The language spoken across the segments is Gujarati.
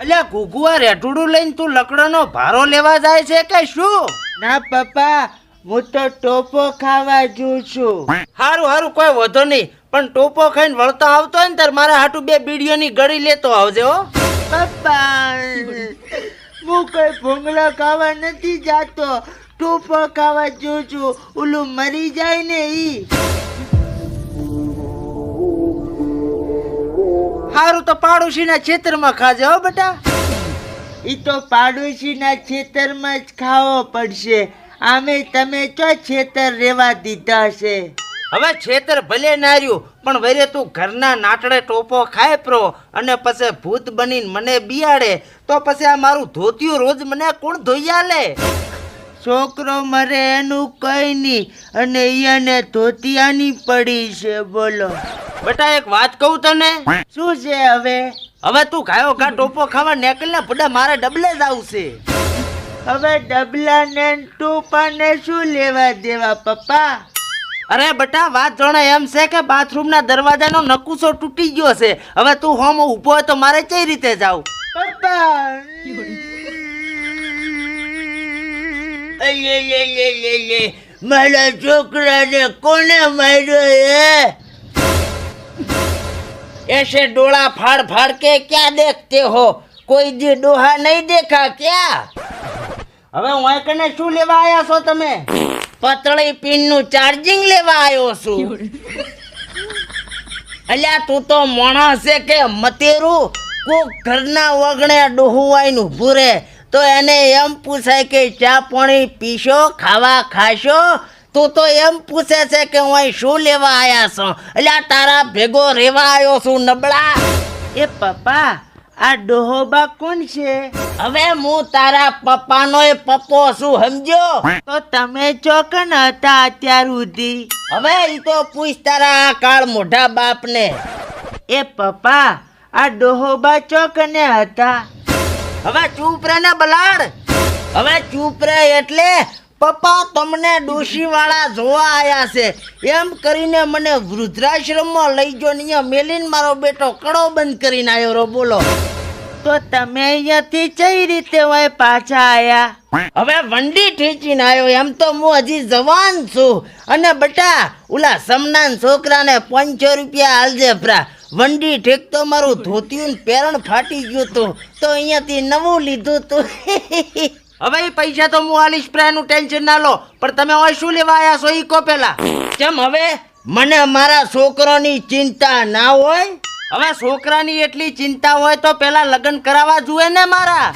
અલ્યા ઘુઘુઆ રેઠુડું લઈને તું લકડાનો ભારો લેવા જાય છે કે શું? ના પપ્પા, હું તો ટોપો ખાવા જઉં છું. હારું હારું કોઈ વધો નહીં, પણ ટોપો ખાઈને વળતો આવતો હોય ને તાર મારા હાટુ 2 બીડીઓની ગળી લેતો આવજે હો. પપ્પા, હું કોઈ ભૂંગળા ખાવા નથી જાતો, ટોપો ખાવા જઉં છું. ઓલું મરી જાય ને ઈ. હારું તો પાડોશીના ખેતરમાં ખાજે હો બેટા. ઈ તો પાડોશીના ખેતરમાં જ ખાવો પડશે. આમે તમે ચો ખેતર રેવા દીધા છે. હવે ખેતર ભલે નાર્યું, પણ વરે તું ઘરના નાટડે ટોપો ખાય પ્રો અને પછી ભૂત બનીને મને બિયાડે તો પછી આ મારું ધોતિયું રોજ મને કોણ ધોઈ આલે? છોકરો મરે એનું કઈ નહીં, અને ઈયાને ધોતિયાની પડી છે. બોલો બેટા એક વાત કહું તને. શું છે હવે? હવે તું ગાયો ઘા ટોપો ખાવા નીકળ ને ભડા, મારે ડબલે જ આવશે. હવે ડબલા ને ટોપાને શું લેવા દેવા પપ્પા? અરે બેટા વાત જાણે એમ છે કે બાથરૂમના દરવાજાનો નકુસો તૂટી ગયો છે. હવે તું હોમ ઊભો હોય તો મારે કઈ રીતે જાવ? પપ્પા, મારા છોકરાને કોને માર્યો હે? ऐसे डोला फाड़ फाड़ के क्या देखते हो? कोई दी डोहा नहीं देखा क्या? હવે હું કને શું લેવા આયા છો તમે? પતળી પિન નું ચાર્જિંગ લેવા આવ્યો છું. અલ્યા તું તો માણસ છે કે મતેરું? કોક ઘરના વગણે ડોહુવાઈનું ભૂરે તો એને એમ પૂછાય કે ચા પાણી પીશો, ખાવા ખાશો? તું તો એમ પૂછે છે કે હું અહીં શું લેવા આયા છો? અલ્યા તારા ભેગો રેવા આવ્યો છું નબળા. એ પપ્પા, આ ડોહોબા કોણ છે? હવે હું તારા પપ્પાનો એ પપ્પો છું, સમજો? તો તમે ચોકન હતા અત્યાર સુધી? હવે ઈ તો પૂછ તારા કાળ મોઢા બાપને. એ પપ્પા, આ ડોહોબા ચોકને હતા? હવે ચૂપ રે ને બલાડ. હવે ચૂપ રે એટલે પપ્પા તમને ડોશી વાળા જોવા આયા છે એમ કરીને મને વૃદ્ધાશ્રમમાં લઈ ગયો ને અહીંયા મેલીને મારો બેટો કડો બંધ કરીને આવ્યો રો. બોલો તો તમે અહીંયાથી કઈ રીતે હોય પાછા આયા? હવે વંડી ઠેચીને આવ્યો. એમ તો હું હજી જવાન છું. અને બેટા ઓલા સમનાન છોકરાને 500 રૂપિયા આલજે ભરા. વંડી ઠેક તો મારું ધોતિયું પેરણ ફાટી ગયું તું તો અહીંયાથી નવું લીધું તું. હવે એ પૈસા તો હું આલીશ, પ્રાયનું ટેન્શન ના લો. પણ તમે હવે શું લેવા આવ્યા છો ઈ કહો પેલા. કેમ હવે મને મારા છોકરાની ચિંતા ના હોય? હવે છોકરાની એટલી ચિંતા હોય તો પેલા લગ્ન કરાવવા જોઈએ ને મારા.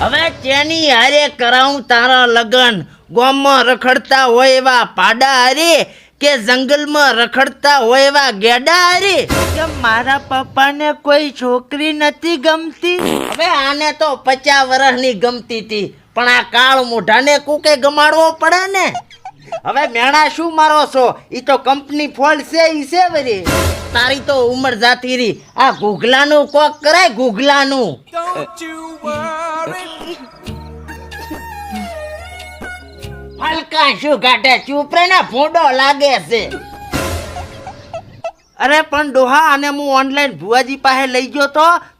હવે તેની હારે કરાવું તારા લગ્ન? ગામમાં રખડતા હોય એવા પાડા હારે કે જંગલમાં રખડતા હોય એવા ગેડા હારે? કે મારા પપ્પાને કોઈ છોકરી નથી ગમતી? હવે આને તો 50 વર્ષની ગમતી હતી, પણ આ કાળ મોઢાને કુકે ગમાડવો પડે ને. હવે મેણા શું મારો છો? ઈ તો કંપની ફોલ્ટ છે. ઈ છે વરી તારી તો ઉંમર જાતી રહી. આ ઘૂઘલાનું કોક કરાય, ઘૂઘલાનું. હલકા શું કાઢે? ચૂપ રે ને, ભૂંડો લાગે છે. અરે પણ ડોહા, આને હું ઓનલાઈન ભુવાજી પાસે લઈ ગયો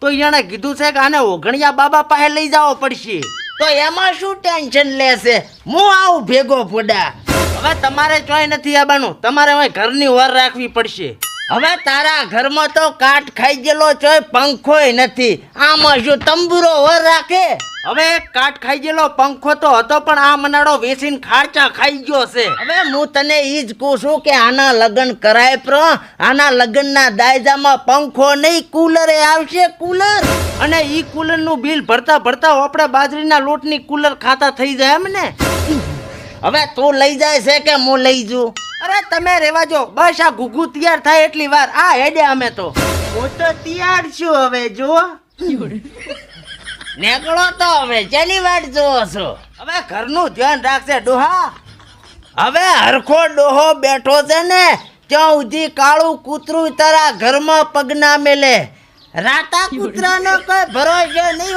તો એને કીધું છે કે આને ઓગણિયા બાબા પાસે લઈ જવો પડશે. તો એમાં શું ટેન્શન લેશે? હું આવું ભેગો ફોડા. હવે તમારે ચોય નથી આવવાનું, તમારે હવે ઘરની ઓર રાખવી પડશે. હવે તારા ઘરમાં તો કાટ ખાઈ ગયેલો ચોય પંખોય નથી, આમાં શું તંબુરો ઓર રાખે? હવે કાટ ખાઈ ગયેલો પંખો તો હતો, પણ આ મનાડો વેચીને ખારચા ખાઈ ગયો છે. હવે હું તને ઈ જ કહું છું કે આના લગ્ન કરાય પ્રો. આના લગ્નના દાયજામાં પંખો નહીં, કુલરે આવશે, કુલર. અને ઈ કુલરનું બિલ ભરતા ભરતા આપણે બાજરીના લોટની કુલર ખાતા થઈ જાય એમ ને. હવે તું લઈ જાય છે કે હું લઈ જઉં? અરે તમે રેવા જો, બસ આ ઘૂઘુ તૈયાર થાય એટલી વાર. આ હેડે અમે તો. હું તો તૈયાર છું. હવે જો નીકળો તો હવે, જેની વાટ જોવો છો? હવે ઘરનું ધ્યાન રાખશે ડોહા. હવે હરખો ડોહો બેઠો છે ને ત્યાં સુધી કાળું કૂતરું તારા ઘરમાં પગ ના મેલે. રાતા કૂતરાનો કોઈ ભરોસો નહીં.